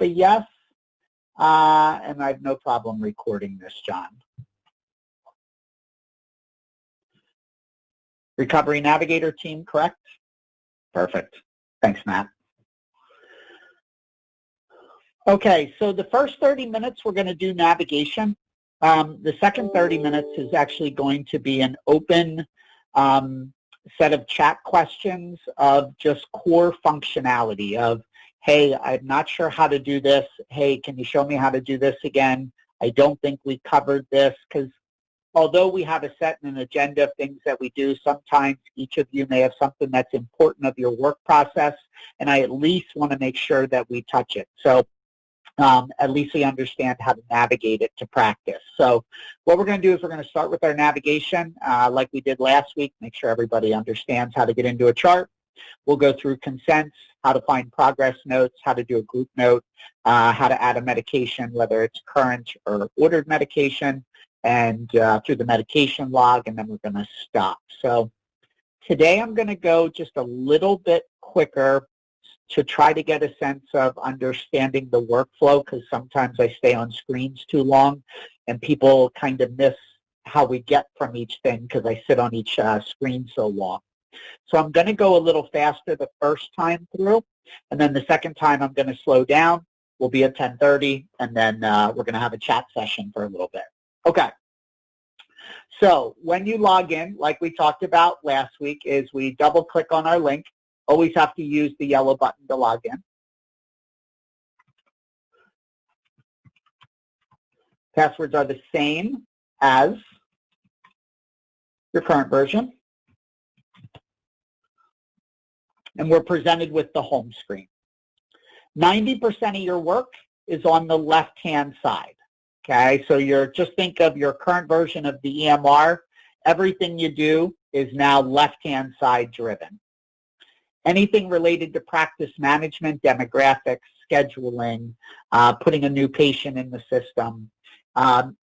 a yes, and I have no problem recording this, John. Recovery Navigator team, correct? Perfect. Thanks, Matt. Okay, so the first 30 minutes we're going to do navigation. The second 30 minutes is actually going to be an open set of chat questions of just core functionality of, hey, I'm not sure how to do this. Hey, can you show me how to do this again? I don't think we covered this, because although we have a set and an agenda of things that we do, sometimes each of you may have something that's important of your work process, and I at least want to make sure that we touch it. So at least we understand how to navigate it to practice. So what we're going to do is we're going to start with our navigation like we did last week, make sure everybody understands how to get into a chart. We'll go through consents, how to find progress notes, how to do a group note, how to add a medication, whether it's current or ordered medication, and through the medication log, and then we're going to stop. So today I'm going to go just a little bit quicker to try to get a sense of understanding the workflow, because sometimes I stay on screens too long and people kind of miss how we get from each thing because I sit on each screen so long. So I'm going to go a little faster the first time through, and then the second time I'm going to slow down. We'll be at 10:30, and then we're going to have a chat session for a little bit. Okay. So when you log in, like we talked about last week, is we double click on our link. Always have to use the yellow button to log in. Passwords are the same as your current version. And we're presented with the home screen. 90% of your work is on the left-hand side. Okay, so just think of your current version of the EMR. Everything you do is now left-hand side driven. Anything related to practice management, demographics, scheduling, putting a new patient in the system,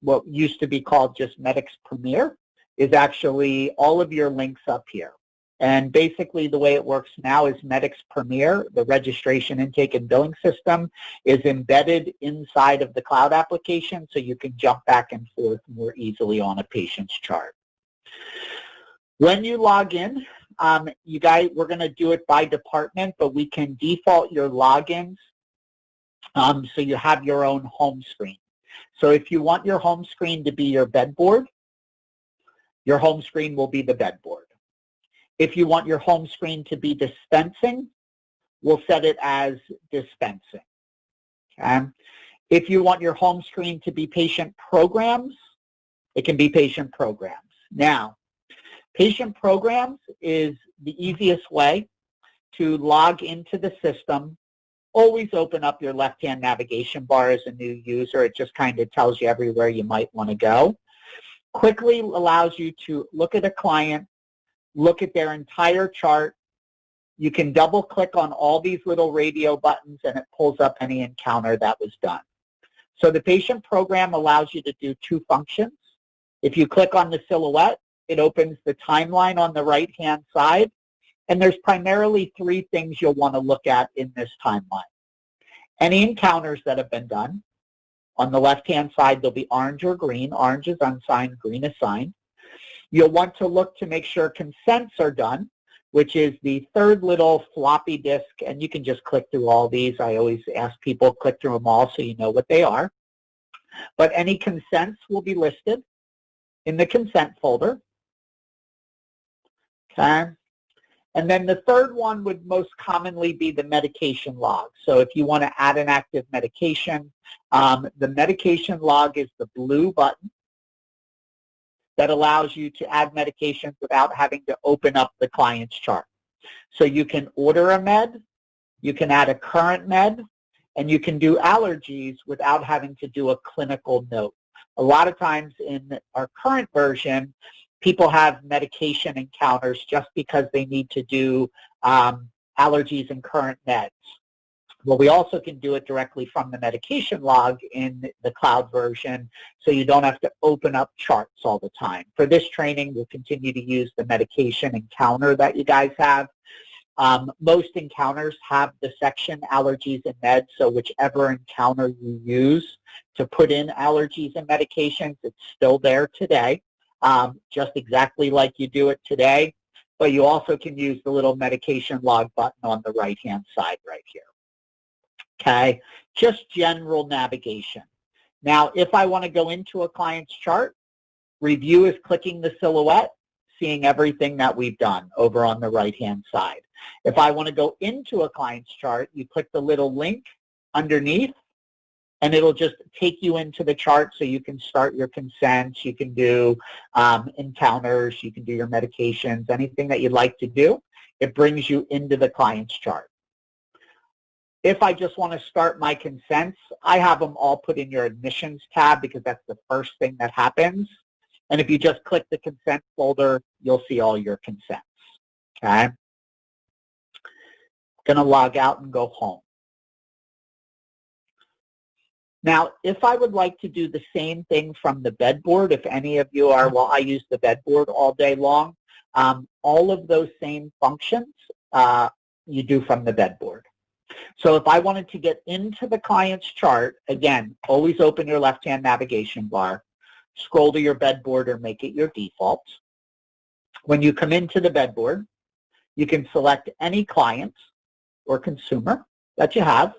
what used to be called just Medics Premier, is actually all of your links up here. And basically the way it works now is Medics Premier, the registration, intake, and billing system, is embedded inside of the cloud application, so you can jump back and forth more easily on a patient's chart. When you log in, you guys, we're going to do it by department, but we can default your logins so you have your own home screen. So if you want your home screen to be your bed board, your home screen will be the bed board. If you want your home screen to be dispensing, we'll set it as dispensing. Okay? If you want your home screen to be patient programs, it can be patient programs. Now, patient programs is the easiest way to log into the system. Always open up your left-hand navigation bar as a new user. It just kind of tells you everywhere you might want to go. Quickly allows you to look at a client, look at their entire chart. You can double click on all these little radio buttons and it pulls up any encounter that was done. So the patient program allows you to do two functions. If you click on the silhouette, it opens the timeline on the right-hand side, and there's primarily three things you'll want to look at in this timeline. Any encounters that have been done. On the left-hand side, they'll be orange or green. Orange is unsigned, green is signed. You'll want to look to make sure consents are done, which is the third little floppy disk, and you can just click through all these. I always ask people click through them all so you know what they are. But any consents will be listed in the consent folder. Okay. And then the third one would most commonly be the medication log. So if you want to add an active medication, the medication log is the blue button that allows you to add medications without having to open up the client's chart. So you can order a med, you can add a current med, and you can do allergies without having to do a clinical note. A lot of times in our current version, people have medication encounters just because they need to do allergies and current meds. Well, we also can do it directly from the medication log in the cloud version, so you don't have to open up charts all the time. For this training, we'll continue to use the medication encounter that you guys have. Most encounters have the section allergies and meds, so whichever encounter you use to put in allergies and medications, it's still there today, just exactly like you do it today. But you also can use the little medication log button on the right-hand side right here. Okay, just general navigation. Now, if I want to go into a client's chart, review is clicking the silhouette, seeing everything that we've done over on the right-hand side. If I want to go into a client's chart, you click the little link underneath, and it'll just take you into the chart so you can start your consents, you can do encounters, you can do your medications, anything that you'd like to do. It brings you into the client's chart. If I just want to start my consents, I have them all put in your admissions tab because that's the first thing that happens. And if you just click the consent folder, you'll see all your consents. Okay? I'm going to log out and go home. Now, if I would like to do the same thing from the bedboard, if any of you are, well, I use the bedboard all day long, all of those same functions you do from the bedboard. So if I wanted to get into the client's chart, again, always open your left-hand navigation bar, scroll to your bedboard or make it your default. When you come into the bedboard, you can select any client or consumer that you have.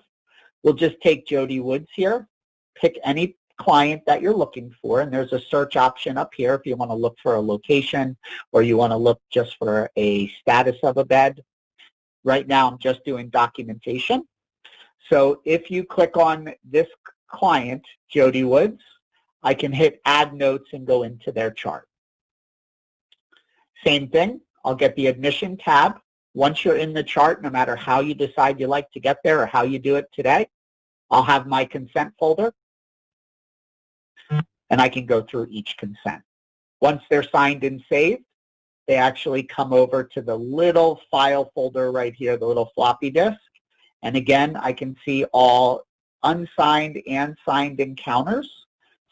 We'll just take Jody Woods here, pick any client that you're looking for, and there's a search option up here if you want to look for a location or you want to look just for a status of a bed. Right now, I'm just doing documentation. So if you click on this client, Jody Woods, I can hit Add Notes and go into their chart. Same thing, I'll get the Admission tab. Once you're in the chart, no matter how you decide you like to get there or how you do it today, I'll have my consent folder, and I can go through each consent. Once they're signed and saved, they actually come over to the little file folder right here, the little floppy disk. And again, I can see all unsigned and signed encounters.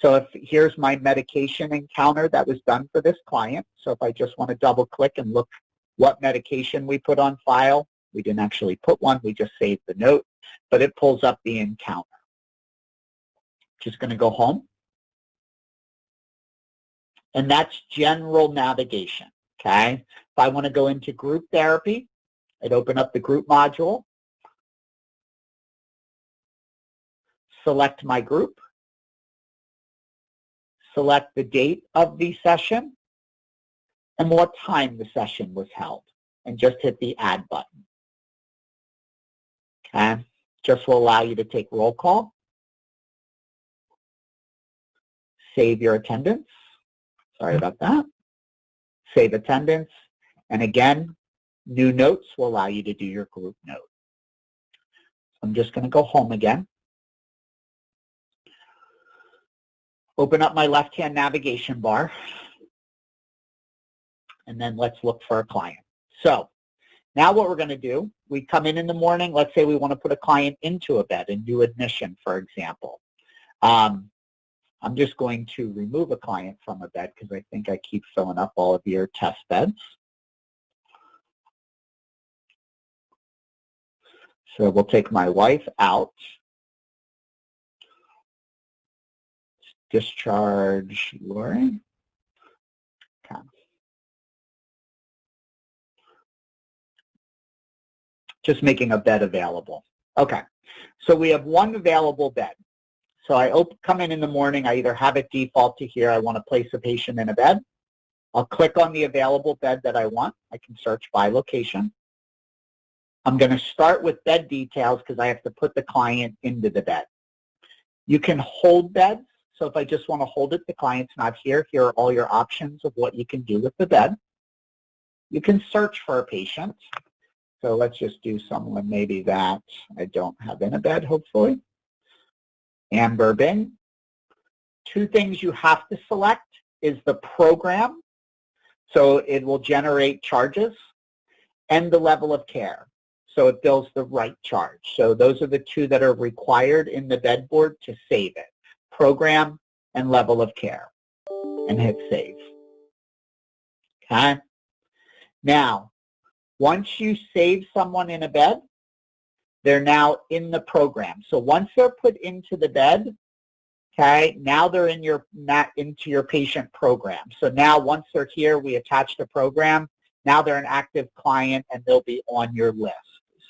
So if here's my medication encounter that was done for this client. So if I just want to double click and look what medication we put on file, we didn't actually put one, we just saved the note, but it pulls up the encounter. Just going to go home. And that's general navigation. Okay, if I want to go into group therapy, I'd open up the group module, select my group, select the date of the session, and what time the session was held, and just hit the Add button. Okay, just will allow you to take roll call, save your attendance, sorry about that. Save attendance, and again, new notes will allow you to do your group note. So I'm just going to go home again. Open up my left-hand navigation bar, and then let's look for a client. So now what we're going to do, we come in the morning, let's say we want to put a client into a bed and do admission, for example. I'm just going to remove a client from a bed because I think I keep filling up all of your test beds. So we'll take my wife out. Discharge Lori. Okay. Just making a bed available. Okay, so we have one available bed. So I come in the morning, I either have it default to here, I want to place a patient in a bed. I'll click on the available bed that I want. I can search by location. I'm going to start with bed details because I have to put the client into the bed. You can hold beds. So if I just want to hold it, the client's not here. Here are all your options of what you can do with the bed. You can search for a patient. So let's just do someone maybe that I don't have in a bed, hopefully. Amber Bing. Two things you have to select is the program, so it will generate charges, and the level of care, so it bills the right charge. So those are the two that are required in the bed board to save it, program and level of care, and hit save. Okay. Now, Once you save someone in a bed, they're now in the program. So once they're put into the bed, okay, now they're into your patient program. So now once they're here, we attach the program. Now they're an active client and they'll be on your list.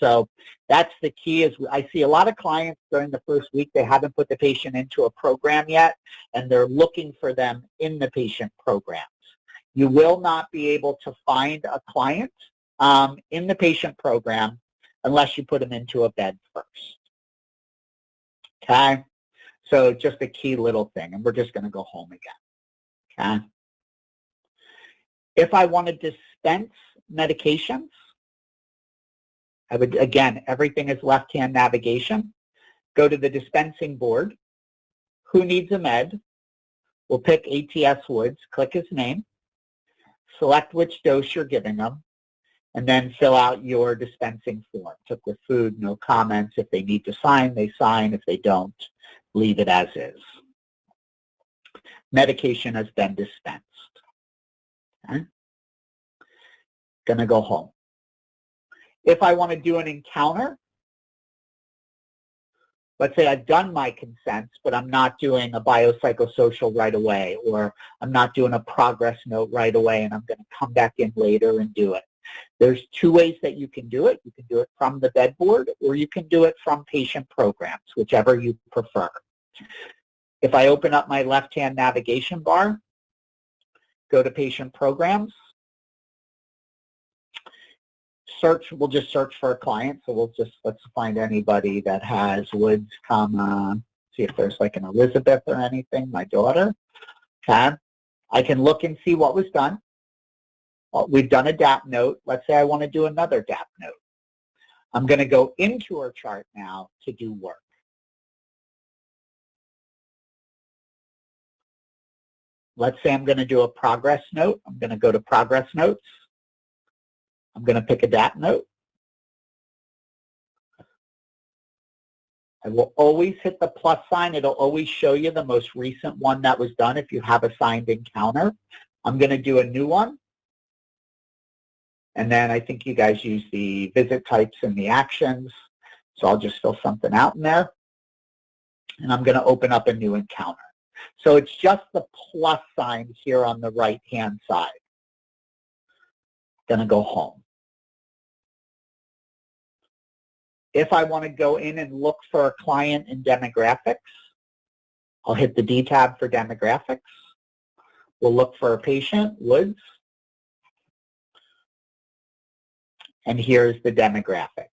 So that's the key. Is I see a lot of clients during the first week, they haven't put the patient into a program yet, and they're looking for them in the patient programs. You will not be able to find a client in the patient program unless you put them into a bed first. Okay? So just a key little thing, and we're just going to go home again. Okay? If I want to dispense medications, I would, again, everything is left-hand navigation. Go to the dispensing board. Who needs a med? We'll pick ATS Woods, click his name, select which dose you're giving them, and then fill out your dispensing form. Took with food, no comments. If they need to sign, they sign. If they don't, leave it as is. Medication has been dispensed. Okay? Gonna go home. If I want to do an encounter, let's say I've done my consents, but I'm not doing a biopsychosocial right away, or I'm not doing a progress note right away, and I'm going to come back in later and do it. There's two ways that you can do it. You can do it from the bed board, or you can do it from patient programs, whichever you prefer. If I open up my left-hand navigation bar, go to patient programs, search, we'll just search for a client. So let's find anybody that has Woods, see if there's like an Elizabeth or anything, my daughter. Okay. I can look and see what was done. Well, we've done a DAP note. Let's say I want to do another DAP note. I'm going to go into our chart now to do work. Let's say I'm going to do a progress note. I'm going to go to progress notes. I'm going to pick a DAP note. I will always hit the plus sign. It'll always show you the most recent one that was done if you have a signed encounter. I'm going to do a new one. And then I think you guys use the visit types and the actions. So I'll just fill something out in there. And I'm going to open up a new encounter. So it's just the plus sign here on the right-hand side. Going to go home. If I want to go in and look for a client in demographics, I'll hit the D tab for demographics. We'll look for a patient, Woods. And here's the demographics.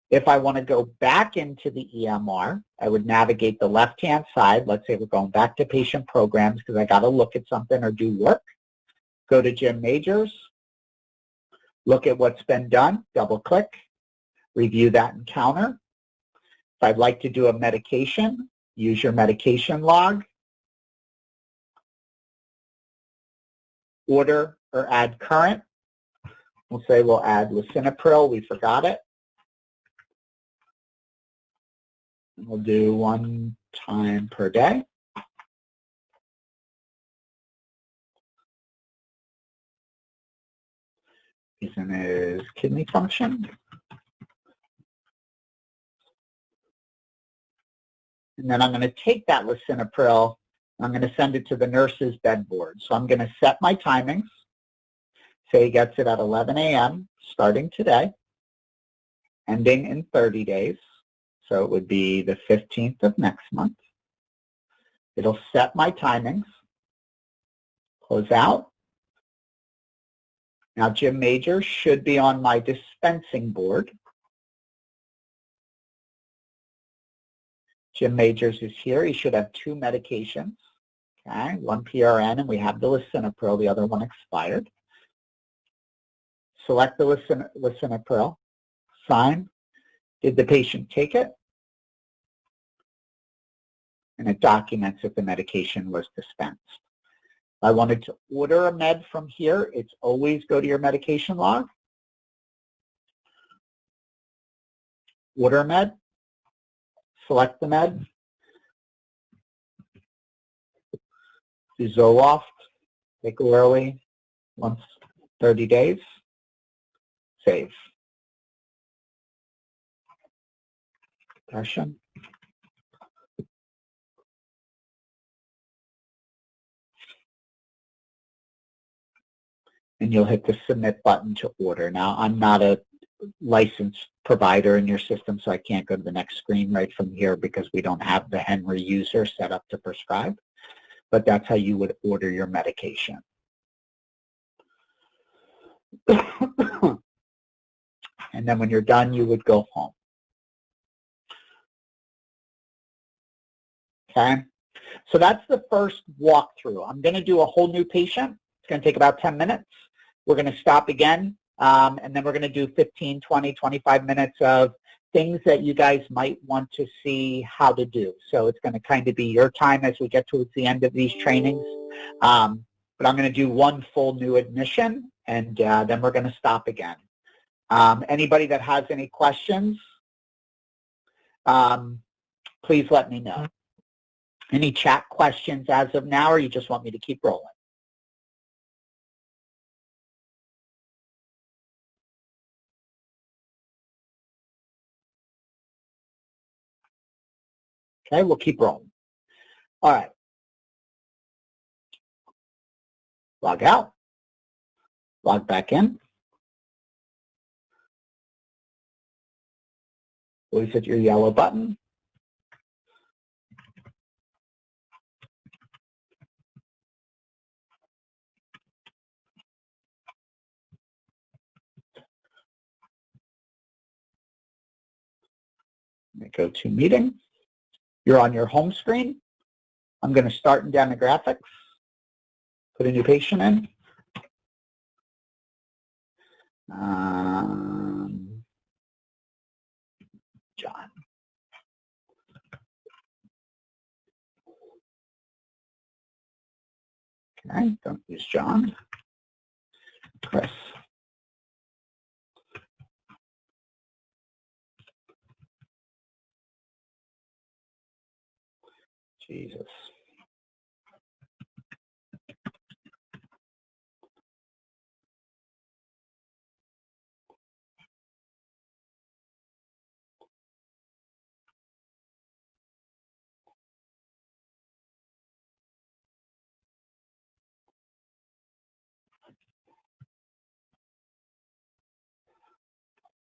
If I want to go back into the EMR, I would navigate the left-hand side. Let's say we're going back to patient programs because I got to look at something or do work. Go to Jim Majors. Look at what's been done. Double-click. Review that encounter. If I'd like to do a medication, use your medication log. Order or add current. We'll say we'll add lisinopril. We forgot it. We'll do 1 time per day. Reason is kidney function. And then I'm going to take that lisinopril, I'm going to send it to the nurse's bed board. So I'm going to set my timings. Say he gets it at 11 a.m. starting today, ending in 30 days. So it would be the 15th of next month. It'll set my timings. Close out. Now Jim Major should be on my dispensing board. Jim Majors is here. He should have 2 medications. Okay, 1 PRN, and we have the lisinopril. The other one expired. Select the lisinopril. Sign. Did the patient take it? And it documents if the medication was dispensed. If I wanted to order a med from here, it's always go to your medication log. Order a med. Select the med. Do Zoloft, take orally once 30 days. Save. Depression. And you'll hit the submit button to order. Now, I'm not a licensed provider in your system, so I can't go to the next screen right from here because we don't have the Henry user set up to prescribe. But that's how you would order your medication. And then when you're done, you would go home. Okay? So that's the first walkthrough. I'm going to do a whole new patient. It's going to take about 10 minutes. We're going to stop again, and then we're going to do 15, 20, 25 minutes of things that you guys might want to see how to do. So it's going to kind of be your time as we get towards the end of these trainings. But I'm going to do one full new admission, and then we're going to stop again. Anybody that has any questions, please let me know. Any chat questions as of now, or you just want me to keep rolling? Okay, we'll keep rolling. All right. Log out. Log back in. Always hit your yellow button. Go to meeting. You're on your home screen. I'm going to start in demographics. Put a new patient in. John. Okay, don't use John. Chris. Jesus.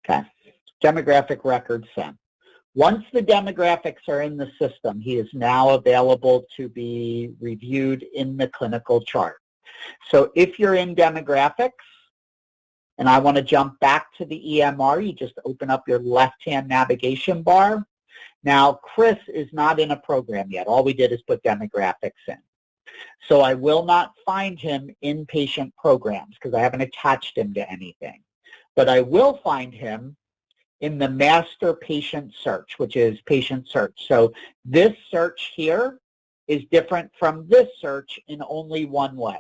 Okay, demographic record sent. Once the demographics are in the system, he is now available to be reviewed in the clinical chart. So if you're in demographics and I want to jump back to the EMR, you just open up your left-hand navigation bar. Now, Chris is not in a program yet. All we did is put demographics in. So I will not find him in patient programs because I haven't attached him to anything. But I will find him in the master patient search, which is patient search. So this search here is different from this search in only one way.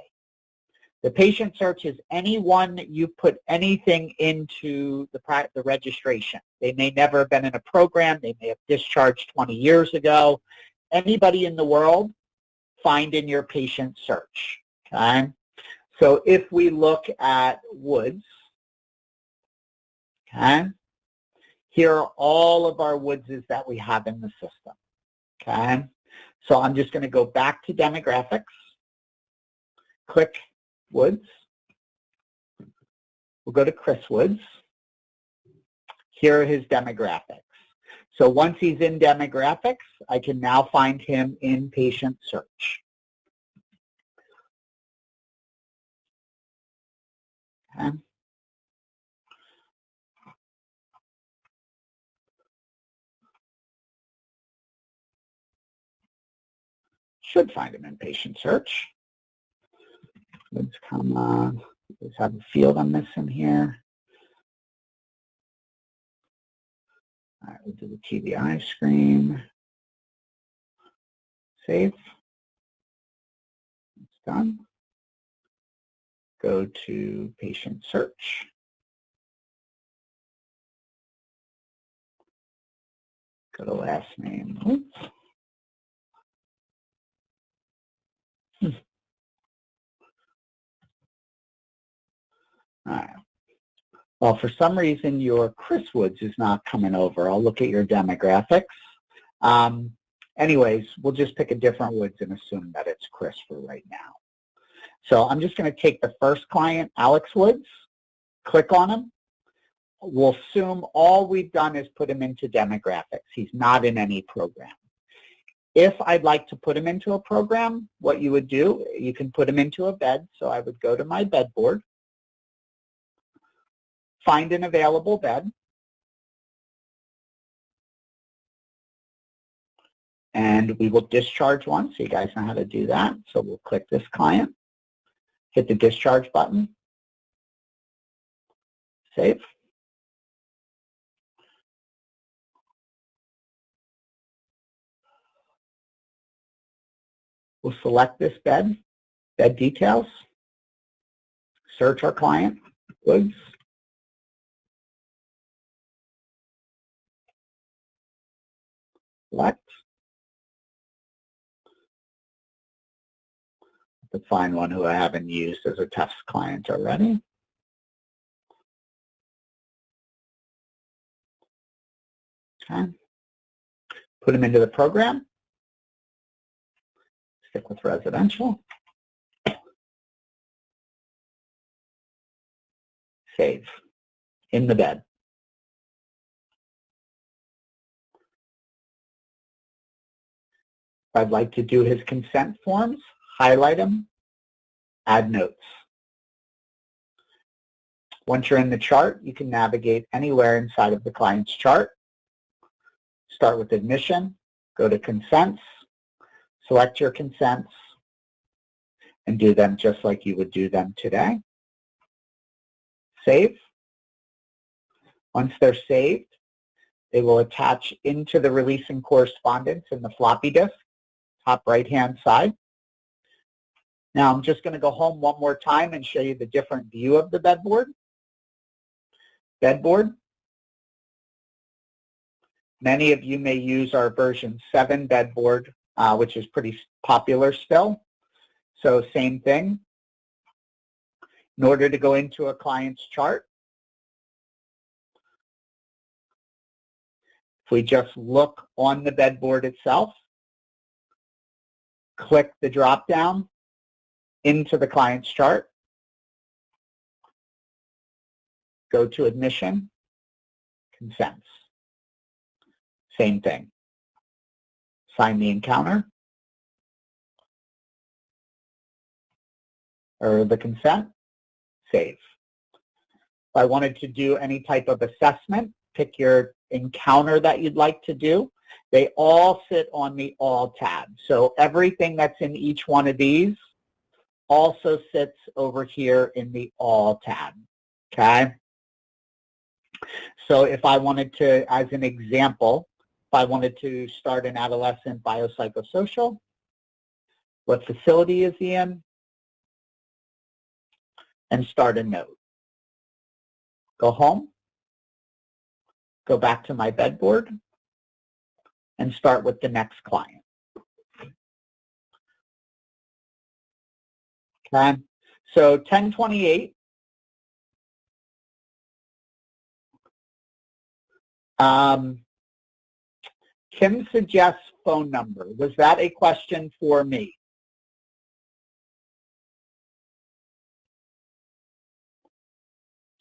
The patient search is anyone you put anything into the registration. They may never have been in a program. They may have discharged 20 years ago. Anybody in the world, find in your patient search. Okay? So if we look at Woods, okay, here are all of our Woodses that we have in the system. Okay? So I'm just going to go back to demographics, click Woods. We'll go to Chris Woods. Here are his demographics. So once he's in demographics, I can now find him in patient search. Okay. Should find him in patient search. Let's come on. Let's have a field I'm missing here. All right, we'll do the TBI screen. Save. It's done. Go to patient search. Go to last name. Oops. All right. Well, for some reason, your Chris Woods is not coming over. I'll look at your demographics. Anyways, we'll just pick a different Woods and assume that it's Chris for right now. So I'm just going to take the first client, Alex Woods, click on him. We'll assume all we've done is put him into demographics. He's not in any program. If I'd like to put him into a program, what you would do, you can put him into a bed. So I would go to my bed board, find an available bed, and we will discharge one, so you guys know how to do that. So we'll click this client, hit the discharge button, save. We'll select this bed details, search our client, Woods, select. To find one who I haven't used as a test client already. Okay. Put them into the program. Stick with residential. Save. In the bed. If I'd like to do his consent forms, highlight them, add notes. Once you're in the chart, you can navigate anywhere inside of the client's chart. Start with admission, go to consents, select your consents, and do them just like you would do them today. Save. Once they're saved, they will attach into the releasing correspondence in the floppy disk, top right-hand side. Now I'm just going to go home one more time and show you the different view of the bedboard. Bedboard. Many of you may use our version 7 bedboard, which is pretty popular still. So same thing. In order to go into a client's chart, if we just look on the bedboard itself, click the drop-down into the client's chart, go to admission, consents. Same thing. Sign the encounter or the consent, save. If I wanted to do any type of assessment, pick your encounter that you'd like to do. They all sit on the All tab. So everything that's in each one of these also sits over here in the All tab, okay? So if I wanted to, as an example, if I wanted to start an adolescent biopsychosocial, what facility is he in, and start a note. Go home, go back to my bedboard, and start with the next client. Okay, so 1028. Kim suggests phone number. Was that a question for me?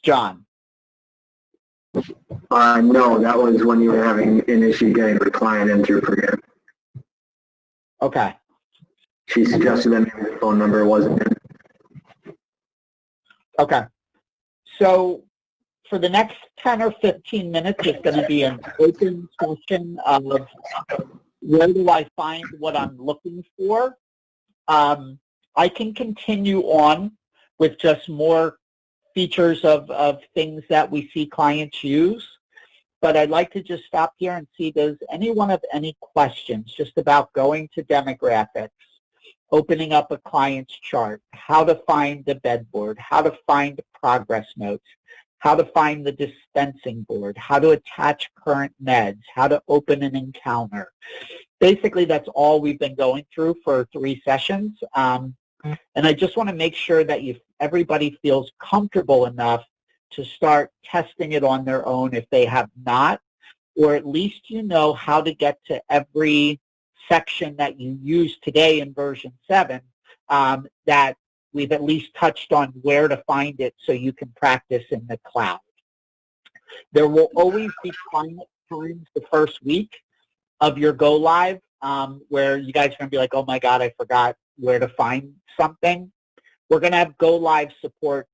John? No, that was when you were having an issue getting the client in through program. Okay. She suggested that maybe the phone number wasn't in. Okay. So for the next 10 or 15 minutes, it's going to be an open session of where do I find what I'm looking for. I can continue on with just more features of things that we see clients use, but I'd like to just stop here and see, does anyone have any questions just about going to demographics, opening up a client's chart, how to find the bedboard, how to find progress notes, how to find the dispensing board, how to attach current meds, how to open an encounter. Basically, that's all we've been going through for 3 sessions. And I just want to make sure that everybody feels comfortable enough to start testing it on their own if they have not, or at least you know how to get to every section that you use today in version 7, that we've at least touched on where to find it so you can practice in the cloud. There will always be client times the first week of your go live where you guys are going to be like, oh my God, I forgot where to find something. We're going to have go live support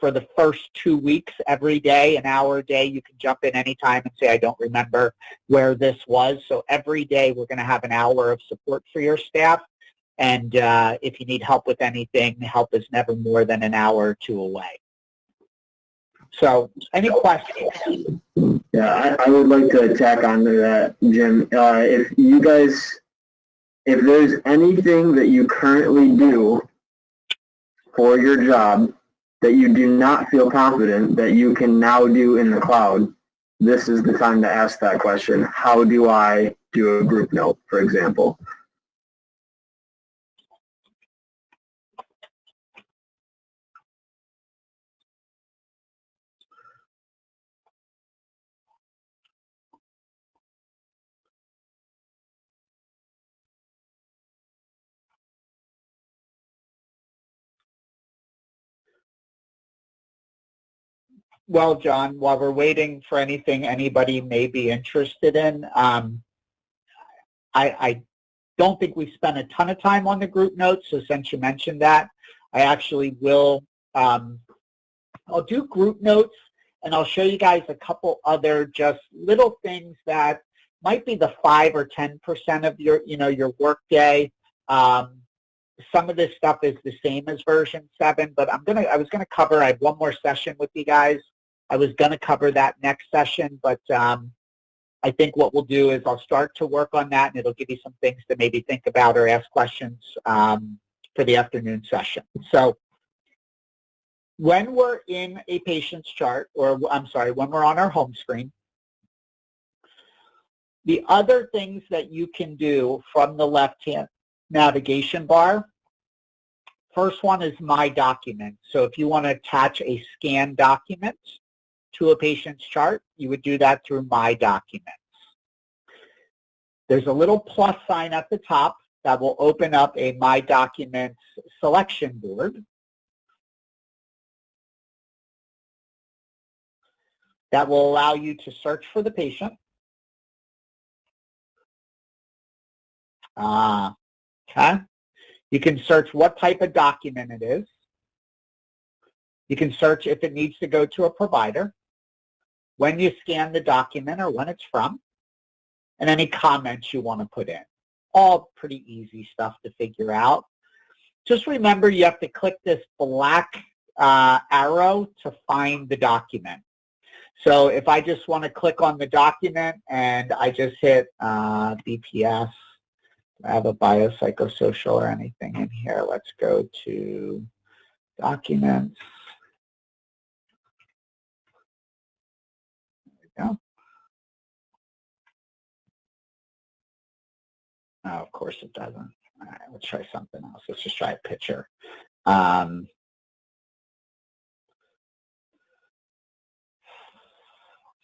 for the first 2 weeks every day, an hour a day. You can jump in anytime and say, I don't remember where this was. So every day we're going to have an hour of support for your staff. And if you need help with anything, help is never more than an hour or two away. So any questions? Yeah, I would like to tack on to that, Jim. If there's anything that you currently do for your job that you do not feel confident that you can now do in the cloud, this is the time to ask that question. How do I do a group note, for example? Well, John, while we're waiting for anything anybody may be interested in, I don't think we've spent a ton of time on the group notes, so since you mentioned that, I actually will, I'll do group notes, and I'll show you guys a couple other just little things that might be the 5 or 10% of your, your work day. Some of this stuff is the same as version 7, but I was gonna cover, I have one more session with you guys. I was gonna cover that next session, but I think what we'll do is I'll start to work on that, and it'll give you some things to maybe think about or ask questions for the afternoon session. So when we're in a patient's chart, or I'm sorry, when we're on our home screen, the other things that you can do from the left-hand navigation bar, first one is My Document. So if you want to attach a scanned document to a patient's chart, you would do that through My Documents. There's a little plus sign at the top that will open up a My Documents selection board. That will allow you to search for the patient. Okay. You can search what type of document it is. You can search if it needs to go to a provider, when you scan the document or when it's from, and any comments you want to put in. All pretty easy stuff to figure out. Just remember you have to click this black arrow to find the document. So if I just want to click on the document and I just hit BPS, I have a biopsychosocial or anything in here. Let's go to documents. There we go. Oh, of course it doesn't. All right, let's try something else. Let's just try a picture.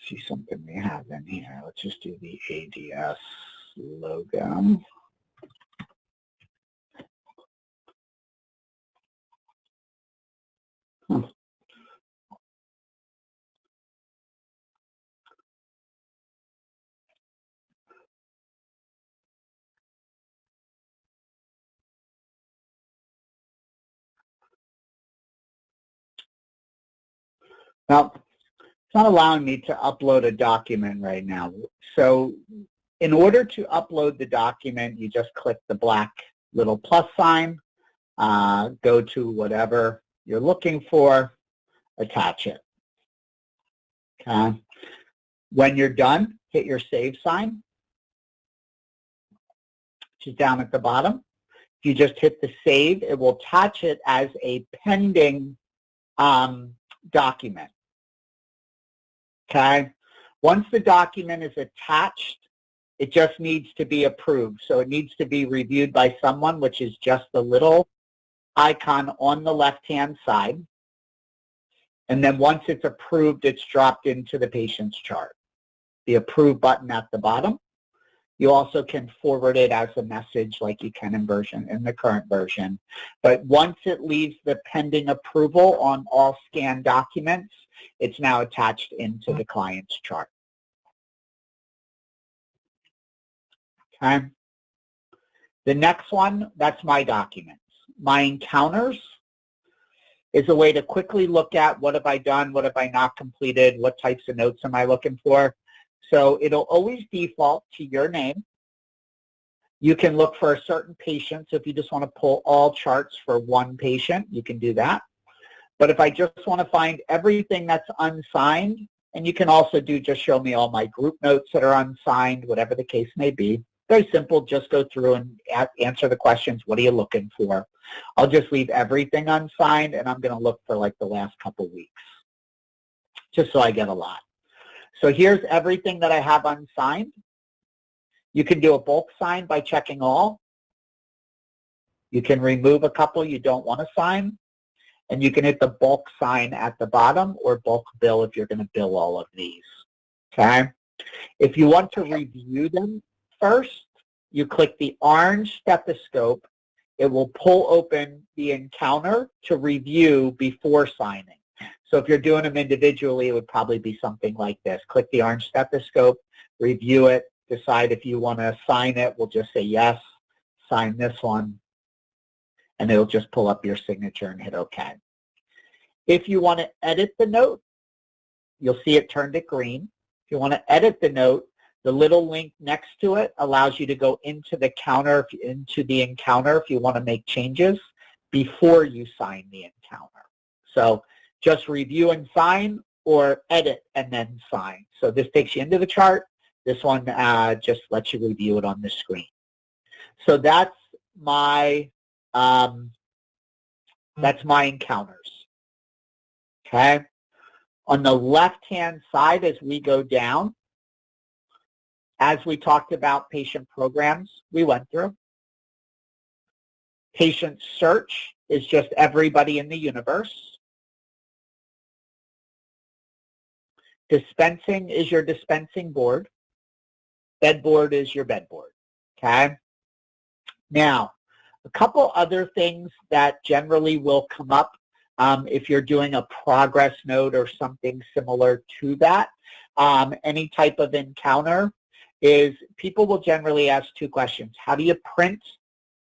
See something we have in here. Let's just do the ADS logo. Now, it's not allowing me to upload a document right now. So in order to upload the document, you just click the black little plus sign, go to whatever you're looking for, attach it. Okay. When you're done, hit your save sign, which is down at the bottom. If you just hit the save, it will attach it as a pending document. Okay. Once the document is attached, it just needs to be approved. So it needs to be reviewed by someone, which is just the little icon on the left-hand side. And then once it's approved, it's dropped into the patient's chart. The approve button at the bottom. You also can forward it as a message like you can in the current version. But once it leaves the pending approval on all scanned documents, it's now attached into the client's chart. Okay. The next one, that's my documents. My encounters is a way to quickly look at what have I done, what have I not completed, what types of notes am I looking for. So it'll always default to your name. You can look for a certain patient. So if you just want to pull all charts for one patient, you can do that. But if I just want to find everything that's unsigned, and you can also do just show me all my group notes that are unsigned, whatever the case may be. Very simple, just go through and answer the questions. What are you looking for? I'll just leave everything unsigned, and I'm going to look for like the last couple weeks, just so I get a lot. So here's everything that I have unsigned. You can do a bulk sign by checking all. You can remove a couple you don't want to sign, and you can hit the bulk sign at the bottom or bulk bill if you're going to bill all of these. Okay? If you want to review them first, you click the orange stethoscope. It will pull open the encounter to review before signing. So if you're doing them individually, it would probably be something like this. Click the orange stethoscope, review it, decide if you want to sign it. We'll just say yes, sign this one, and it'll just pull up your signature and hit OK. If you want to edit the note, you'll see it turned it green. If you want to edit the note, the little link next to it allows you to go into the encounter if you want to make changes before you sign the encounter. So just review and sign, or edit and then sign. So this takes you into the chart. This one just lets you review it on the screen. So that's my encounters. Okay. On the left-hand side, as we go down, as we talked about patient programs, we went through. Patient search is just everybody in the universe. Dispensing is your dispensing board. Bed board is your bed board. Okay? Now, a couple other things that generally will come up if you're doing a progress note or something similar to that, any type of encounter, is people will generally ask two questions. How do you print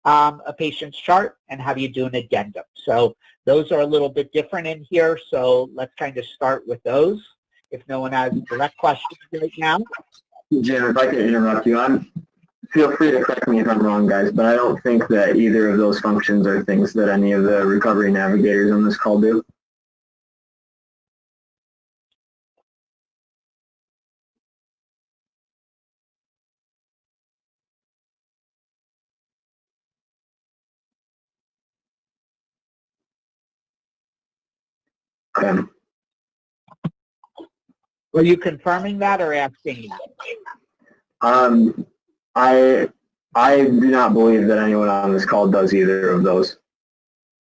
a patient's chart, and how do you do an addendum? So those are a little bit different in here, so let's kind of start with those. If no one has direct questions right now. Jim, if I can interrupt you, feel free to correct me if I'm wrong, guys, but I don't think that either of those functions are things that any of the recovery navigators on this call do. Okay. Were you confirming that or asking that? I do not believe that anyone on this call does either of those.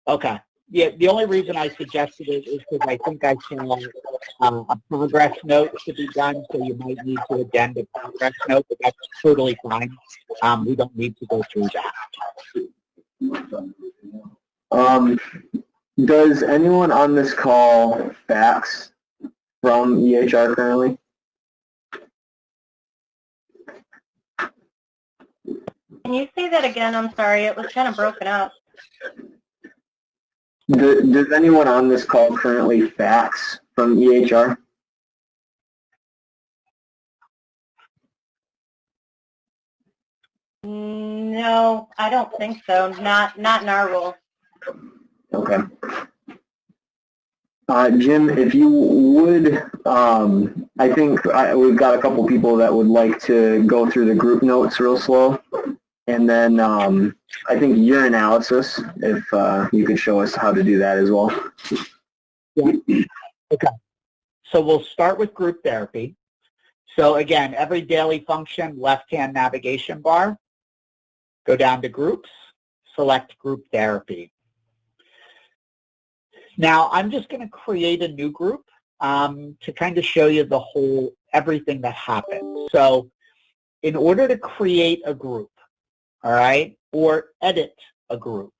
Okay. Yeah, the only reason I suggested it is because I think I saw a progress note to be done, so you might need to addend a progress note, but that's totally fine. We don't need to go through that. Does anyone on this call fax from EHR currently? Can you say that again? I'm sorry, it was kind of broken up. Does anyone on this call currently fax from EHR? No, I don't think so. Not in our role. Okay. Jim, if you would, I think we've got a couple people that would like to go through the group notes real slow. And then I think urinalysis, if you could show us how to do that as well. Yeah. Okay. So we'll start with group therapy. So again, every daily function, left-hand navigation bar, go down to groups, select group therapy. Now, I'm just going to create a new group to kind of show you everything that happens. So in order to create a group, all right, or edit a group,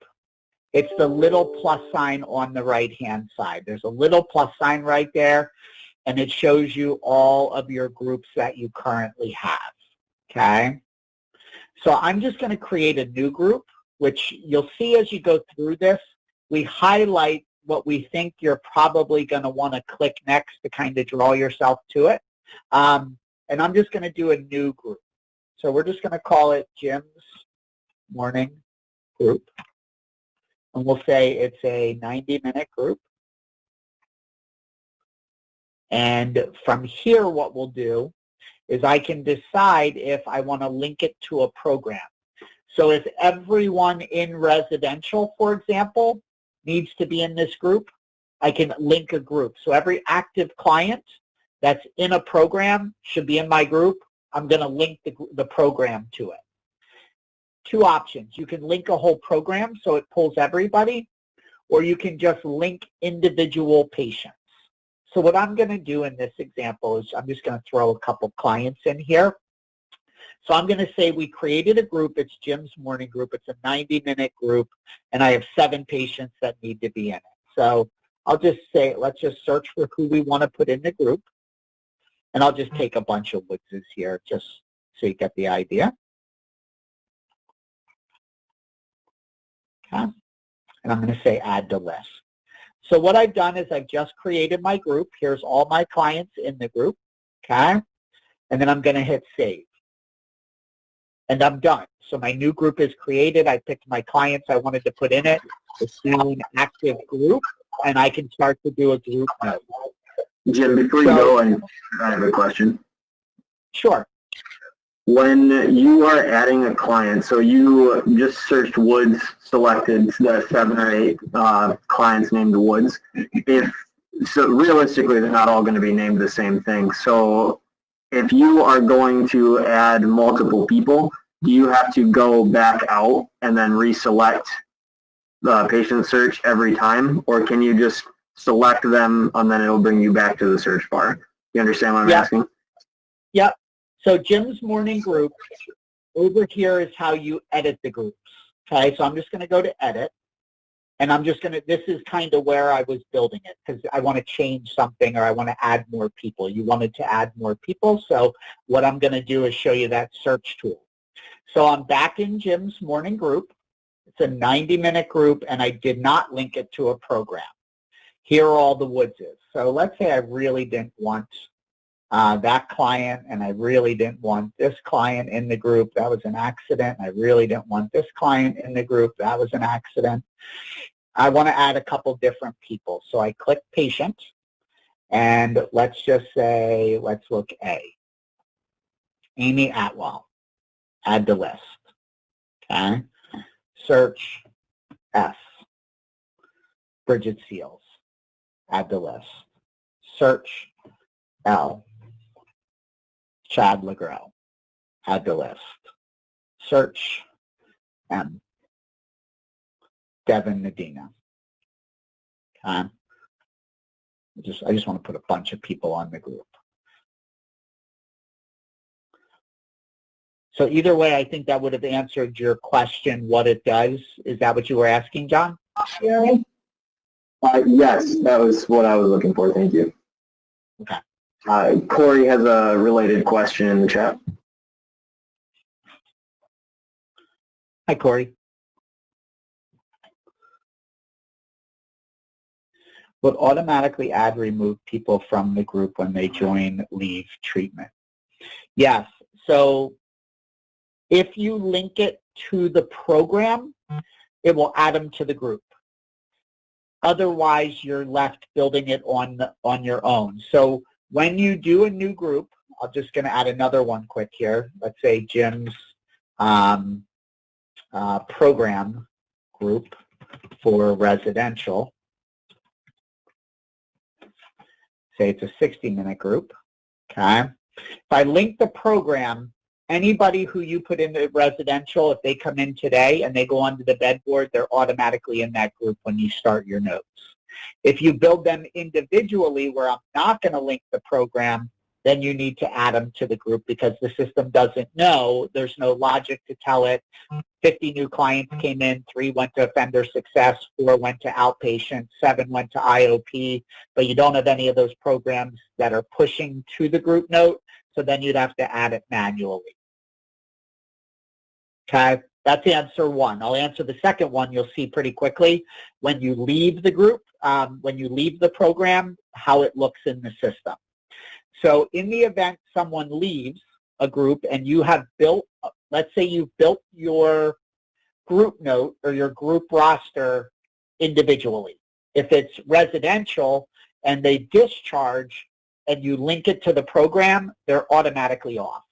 it's the little plus sign on the right-hand side. There's a little plus sign right there, and it shows you all of your groups that you currently have, okay? So I'm just going to create a new group, which you'll see as you go through this. We highlight what we think you're probably going to want to click next to kind of draw yourself to it. And I'm just going to do a new group. So we're just going to call it Jim's Morning Group. And we'll say it's a 90-minute group. And from here, what we'll do is I can decide if I want to link it to a program. So if everyone in residential, for example, needs to be in this group, I can link a group. So every active client that's in a program should be in my group. I'm going to link the program to it. Two options. You can link a whole program so it pulls everybody, or you can just link individual patients. So what I'm going to do in this example is I'm just going to throw a couple clients in here. So I'm going to say we created a group. It's Jim's Morning Group. It's a 90-minute group, and I have 7 patients that need to be in it. So I'll just say, let's just search for who we want to put in the group, and I'll just take a bunch of Woodses here just so you get the idea. Okay. And I'm going to say add to list. So what I've done is I've just created my group. Here's all my clients in the group, okay? And then I'm going to hit save. And I'm done. So my new group is created. I picked my clients I wanted to put in it. It's now an active group, and I can start to do a group note. Jim, before you go, I have a question. Sure. When you are adding a client, so you just searched Woods, selected the 7 or 8 clients named Woods. So realistically, they're not all going to be named the same thing. So if you are going to add multiple people, do you have to go back out and then reselect the patient search every time? Or can you just select them and then it'll bring you back to the search bar? You understand what I'm asking? Yep. So Jim's Morning Group, over here is how you edit the groups. Okay, so I'm just going to go to edit, and I'm just going to, this is kind of where I was building it because I want to change something or I want to add more people. You wanted to add more people, so what I'm going to do is show you that search tool. So I'm back in Jim's Morning Group. It's a 90-minute group, and I did not link it to a program. Here are all the Woodses. So let's say I really didn't want that client, and I really didn't want this client in the group. That was an accident. I really didn't want this client in the group. That was an accident. I want to add a couple different people. So I click patient, and let's just say, let's look A. Amy Atwell. Add to list. Okay. Search S. Bridget Seals. Add to list. Search L. Chad LeGros. Add to list. Search M. Devin Medina. Okay. I just want to put a bunch of people on the group. So either way, I think that would have answered your question, what it does. Is that what you were asking, John? Yes, that was what I was looking for. Thank you. Okay. Corey has a related question in the chat. Hi, Corey. Will automatically add remove people from the group when they join leave treatment? Yes. So if you link it to the program, it will add them to the group. Otherwise, you're left building it on your own. So when you do a new group, I'm just going to add another one quick here. Let's say Jim's program group for residential. Say it's a 60-minute group. Okay. If I link the program, anybody who you put in the residential, if they come in today and they go onto the bed board, they're automatically in that group when you start your notes. If you build them individually where I'm not going to link the program, then you need to add them to the group because the system doesn't know. There's no logic to tell it 50 new clients came in, 3 went to offender success, 4 went to outpatient, 7 went to IOP, but you don't have any of those programs that are pushing to the group note, so then you'd have to add it manually. Okay, that's answer 1. I'll answer the second one. You'll see pretty quickly when you leave the group, when you leave the program, how it looks in the system. So in the event someone leaves a group and you have built, let's say you've built your group note or your group roster individually. If it's residential and they discharge and you link it to the program, they're automatically off.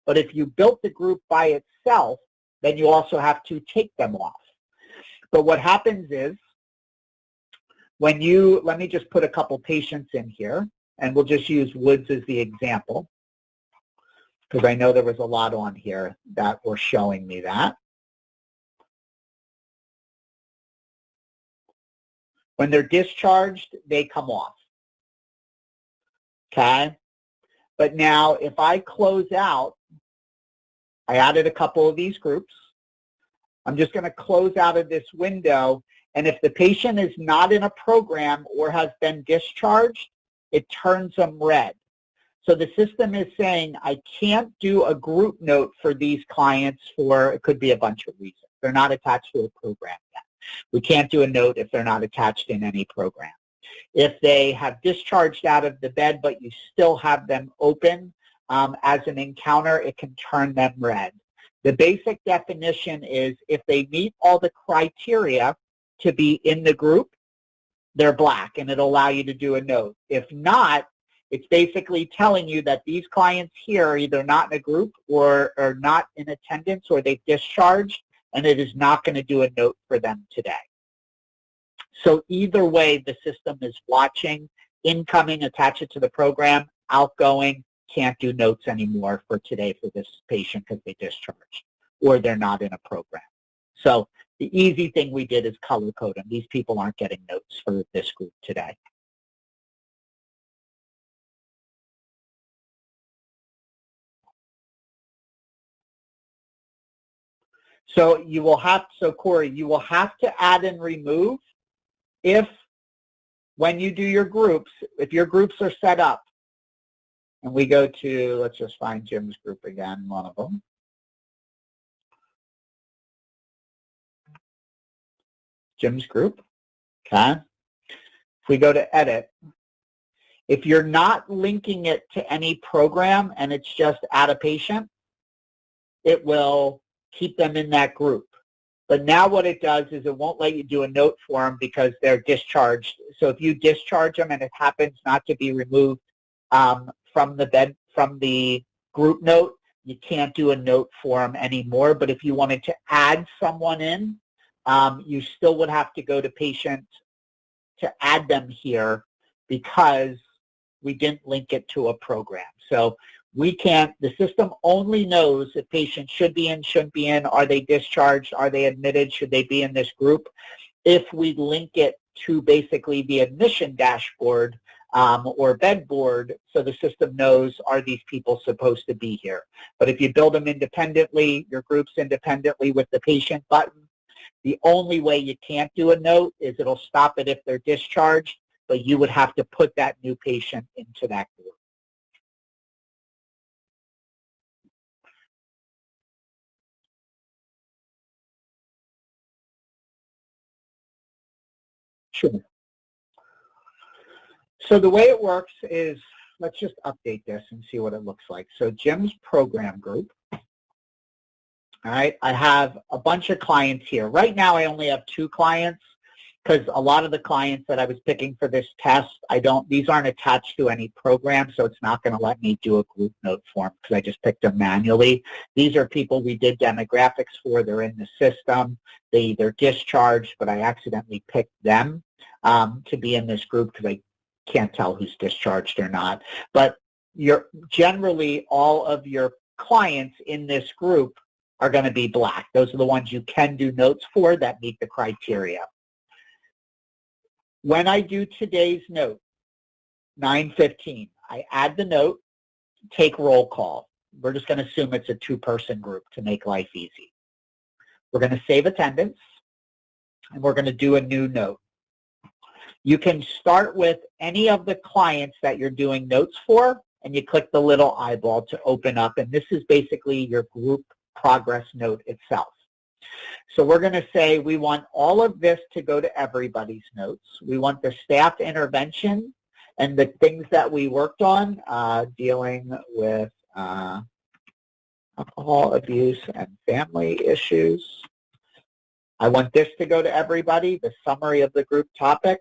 But if you built the group by itself, then you also have to take them off. But what happens is when you, let me just put a couple patients in here, and we'll just use Woods as the example, because I know there was a lot on here that were showing me that. When they're discharged, they come off. Okay? But now if I close out, I added a couple of these groups. I'm just going to close out of this window, and if the patient is not in a program or has been discharged, it turns them red. So the system is saying, I can't do a group note for these clients for, it could be a bunch of reasons. They're not attached to a program yet. We can't do a note if they're not attached in any program. If they have discharged out of the bed, but you still have them open as an encounter, it can turn them red. The basic definition is if they meet all the criteria to be in the group, they're black, and it'll allow you to do a note. If not, it's basically telling you that these clients here are either not in a group or are not in attendance or they've discharged, and it is not going to do a note for them today. So either way, the system is watching, incoming, attach it to the program, outgoing, can't do notes anymore for today for this patient because they discharged or they're not in a program. So the easy thing we did is color code them. These people aren't getting notes for this group today. So you will have, so Corey, you will have to add and remove if, when you do your groups, if your groups are set up, and we go to, let's just find Jim's group again, one of them. Jim's group, okay? If we go to edit, if you're not linking it to any program and it's just add a patient, it will keep them in that group. But now what it does is it won't let you do a note for them because they're discharged. So if you discharge them and it happens not to be removed from the group note, you can't do a note for them anymore. But if you wanted to add someone in, you still would have to go to patient to add them here because we didn't link it to a program. So we can't, the system only knows if patients should be in, shouldn't be in, are they discharged, are they admitted, should they be in this group, if we link it to basically the admission dashboard or bed board, so the system knows, are these people supposed to be here. But if you build them independently, your groups independently with the patient button, the only way you can't do a note is it'll stop it if they're discharged, but you would have to put that new patient into that group. Sure. So the way it works is, let's just update this and see what it looks like. So Jim's program group. All right, I have a bunch of clients here. Right now I only have 2 clients because a lot of the clients that I was picking for this test, these aren't attached to any program, so it's not going to let me do a group note form because I just picked them manually. These are people we did demographics for. They're in the system. They either discharged, but I accidentally picked them to be in this group because I can't tell who's discharged or not. But generally all of your clients in this group are going to be black. Those are the ones you can do notes for that meet the criteria. When I do today's note, 9:15, I add the note, take roll call. We're just going to assume it's a two-person group to make life easy. We're going to save attendance, and we're going to do a new note. You can start with any of the clients that you're doing notes for, and you click the little eyeball to open up, and this is basically your group progress note itself. So we're going to say we want all of this to go to everybody's notes. We want the staff intervention and the things that we worked on, dealing with alcohol abuse and family issues. I want this to go to everybody, the summary of the group topic.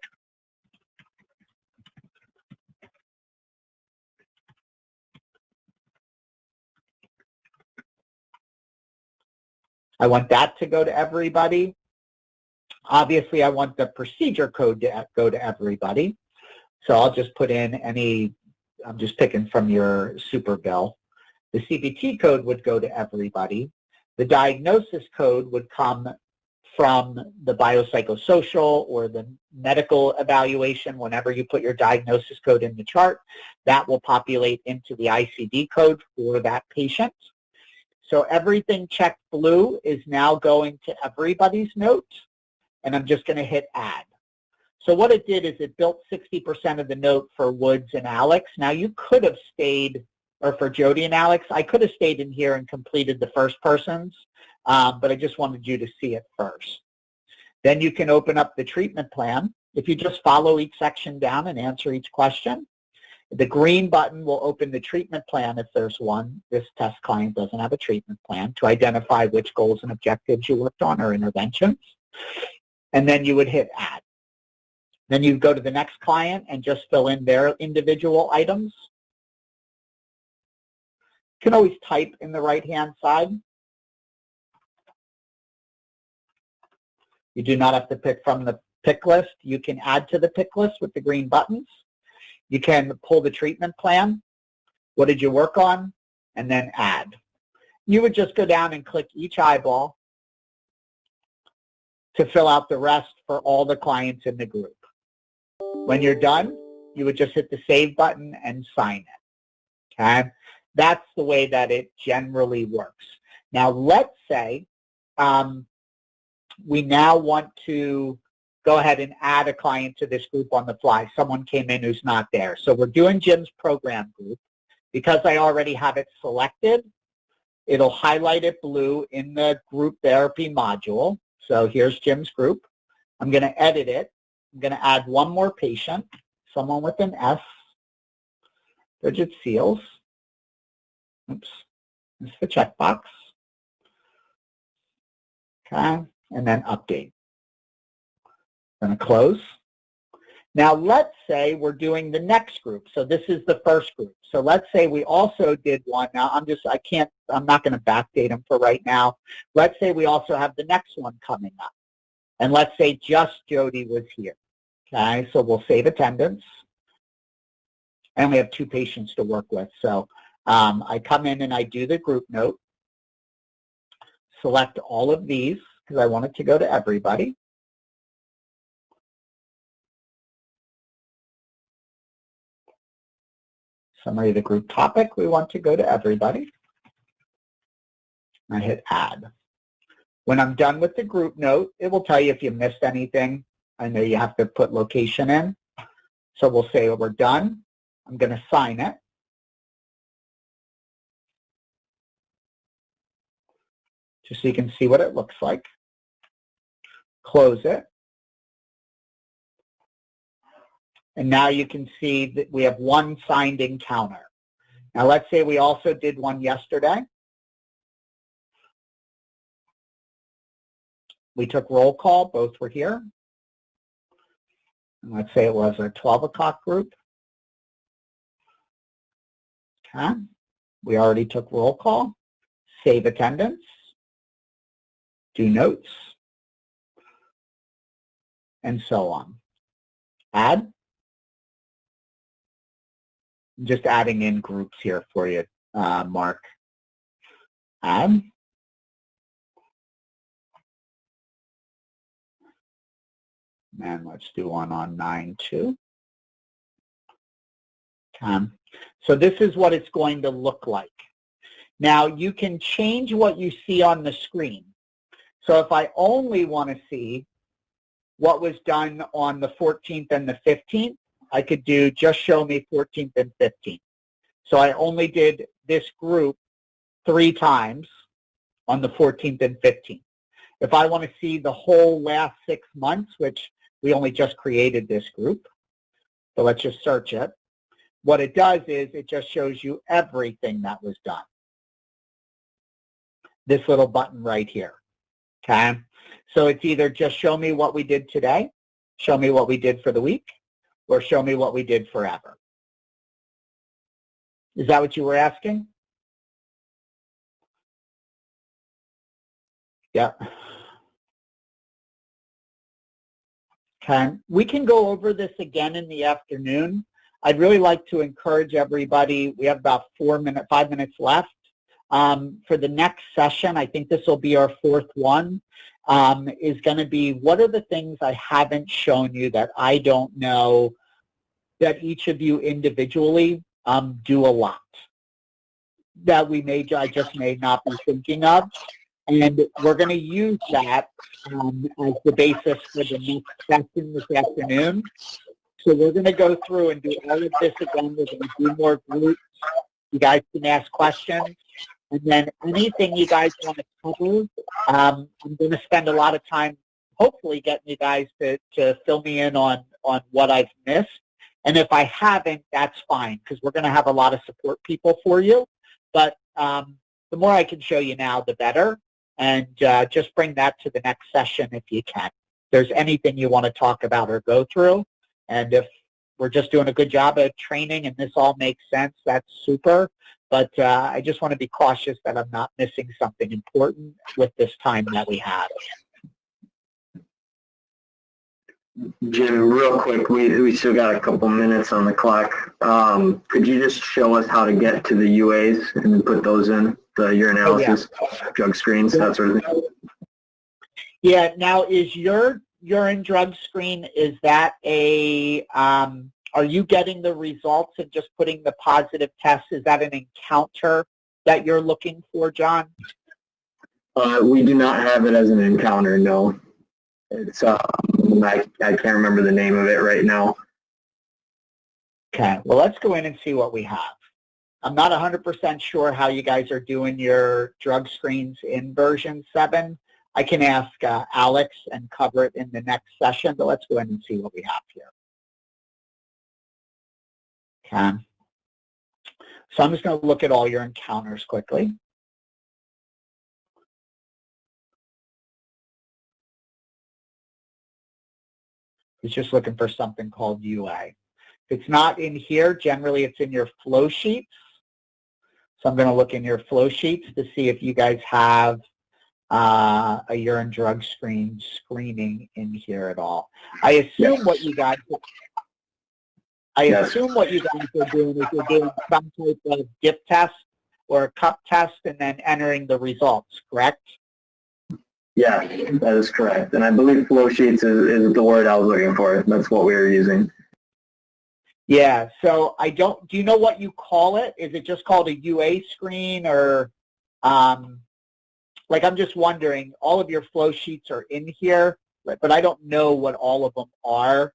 I want that to go to everybody. Obviously, I want the procedure code to go to everybody. So I'll just put in any, I'm just picking from your super bill. The CPT code would go to everybody. The diagnosis code would come from the biopsychosocial or the medical evaluation. Whenever you put your diagnosis code in the chart, that will populate into the ICD code for that patient. So everything checked blue is now going to everybody's note, and I'm just going to hit add. So what it did is it built 60% of the note for Woods and Alex. Now you could have stayed, or for Jody and Alex, I could have stayed in here and completed the first person's, but I just wanted you to see it first. Then you can open up the treatment plan. If you just follow each section down and answer each question, the green button will open the treatment plan if there's one. This test client doesn't have a treatment plan to identify which goals and objectives you worked on or interventions. And then you would hit add. Then you go to the next client and just fill in their individual items. You can always type in the right-hand side. You do not have to pick from the pick list. You can add to the pick list with the green buttons. You can pull the treatment plan. What did you work on? And then add. You would just go down and click each eyeball to fill out the rest for all the clients in the group. When you're done, you would just hit the save button and sign it. Okay? That's the way that it generally works. Now, let's say we now want to go ahead and add a client to this group on the fly. Someone came in who's not there. So we're doing Jim's program group. Because I already have it selected, it'll highlight it blue in the group therapy module. So here's Jim's group. I'm going to edit it. I'm going to add one more patient, someone with an S, Bridget Seals. Oops, there's the checkbox. Okay, and then update. I'm going to close. Now let's say we're doing the next group. So this is the first group. So let's say we also did one. Now I'm not going to backdate them for right now. Let's say we also have the next one coming up. And let's say just Jody was here. Okay, so we'll save attendance. And we have 2 patients to work with. So I come in and I do the group note. Select all of these because I want it to go to everybody. Summary of the group topic, we want to go to everybody. I hit add. When I'm done with the group note, it will tell you if you missed anything. I know you have to put location in. So we'll say we're done. I'm going to sign it. Just so you can see what it looks like. Close it. And now you can see that we have 1 signed encounter. Now let's say we also did one yesterday. We took roll call, both were here. And let's say it was a 12 o'clock group. Okay, we already took roll call. Save attendance. Do notes. And so on. Add. I'm just adding in groups here for you, Mark. Add. And let's do one on 9-2. So this is what it's going to look like. Now you can change what you see on the screen. So if I only want to see what was done on the 14th and the 15th, I could do just show me 14th and 15th. So I only did this group 3 times on the 14th and 15th. If I want to see the whole last 6 months, which we only just created this group, so let's just search it. What it does is it just shows you everything that was done. This little button right here, okay? So it's either just show me what we did today, show me what we did for the week, or show me what we did forever. Is that what you were asking? Yeah. Okay. We can go over this again in the afternoon. I'd really like to encourage everybody. We have about 5 minutes left. For the next session, I think this will be our 4th one, is going to be what are the things I haven't shown you that I don't know that each of you individually do a lot that I just may not be thinking of. And we're going to use that as the basis for the next session this afternoon. So we're going to go through and do all of this again. We're going to do more groups. You guys can ask questions. And then anything you guys want to cover, I'm going to spend a lot of time hopefully getting you guys to fill me in on what I've missed. And if I haven't, that's fine, because we're going to have a lot of support people for you. But the more I can show you now, the better. And just bring that to the next session if you can. If there's anything you want to talk about or go through, and if we're just doing a good job at training and this all makes sense, that's super. But I just want to be cautious that I'm not missing something important with this time that we have. Jim, real quick, we still got a couple minutes on the clock. Could you just show us how to get to the UAs and then put those in, the urinalysis, drug screens, that sort of thing? Yeah, now is your urine drug screen, is that are you getting the results and just putting the positive test? Is that an encounter that you're looking for, John? We do not have it as an encounter, no. It's I can't remember the name of it right now. Okay, well, let's go in and see what we have. I'm not 100% sure how you guys are doing your drug screens in version 7. I can ask Alex and cover it in the next session, but let's go in and see what we have here. Okay. So I'm just going to look at all your encounters quickly. It's just looking for something called UA. If it's not in here, generally it's in your flow sheets. So I'm going to look in your flow sheets to see if you guys have a urine drug screening in here at all. I assume what you guys assume what you guys are doing is you're doing some type of dip test or a cup test and then entering the results, correct? Yeah, that is correct. And I believe flow sheets is the word I was looking for. That's what we were using. Yeah, so do you know what you call it? Is it just called a UA screen, or, like, I'm just wondering, all of your flow sheets are in here, but I don't know what all of them are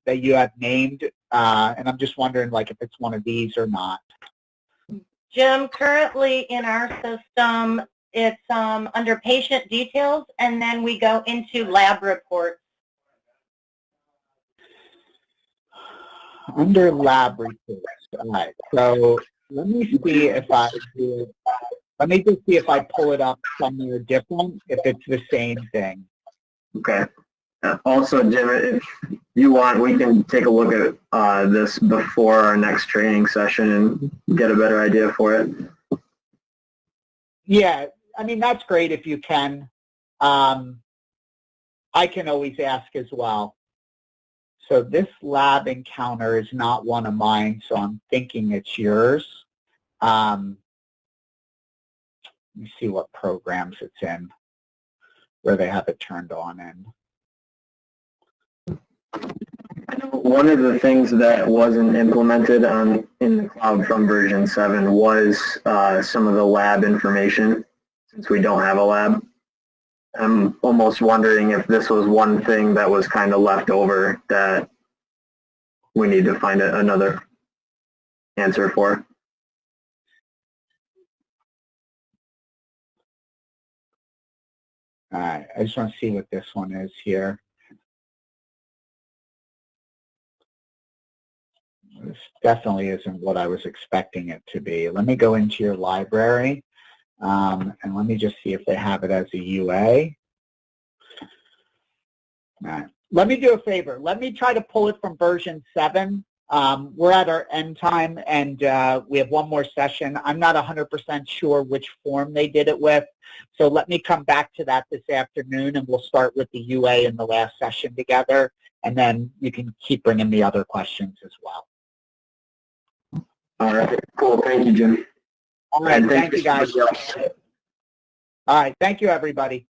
that you have named, and I'm just wondering, like, if it's one of these or not. Jim, currently in our system, it's under patient details, and then we go into lab reports. Under lab reports. All right. So let me see if I do. Let me just see if I pull it up somewhere different, if it's the same thing. Okay. Also, Jim, if you want, we can take a look at this before our next training session and get a better idea for it. Yeah, I mean, that's great if you can. I can always ask as well. So this lab encounter is not one of mine, so I'm thinking it's yours. Let me see what programs it's in, where they have it turned on in. One of the things that wasn't implemented in the cloud from version 7 was some of the lab information, since we don't have a lab. I'm almost wondering if this was one thing that was kind of left over that we need to find another answer for. All right, I just want to see what this one is here. This definitely isn't what I was expecting it to be. Let me go into your library, and let me just see if they have it as a UA. All right. Let me do a favor. Let me try to pull it from version 7. We're at our end time, and we have one more session. I'm not 100% sure which form they did it with, so let me come back to that this afternoon, and we'll start with the UA in the last session together, and then you can keep bringing me other questions as well. All right, cool. Thank you, Jim. All right, thank you, guys. All right, thank you, everybody.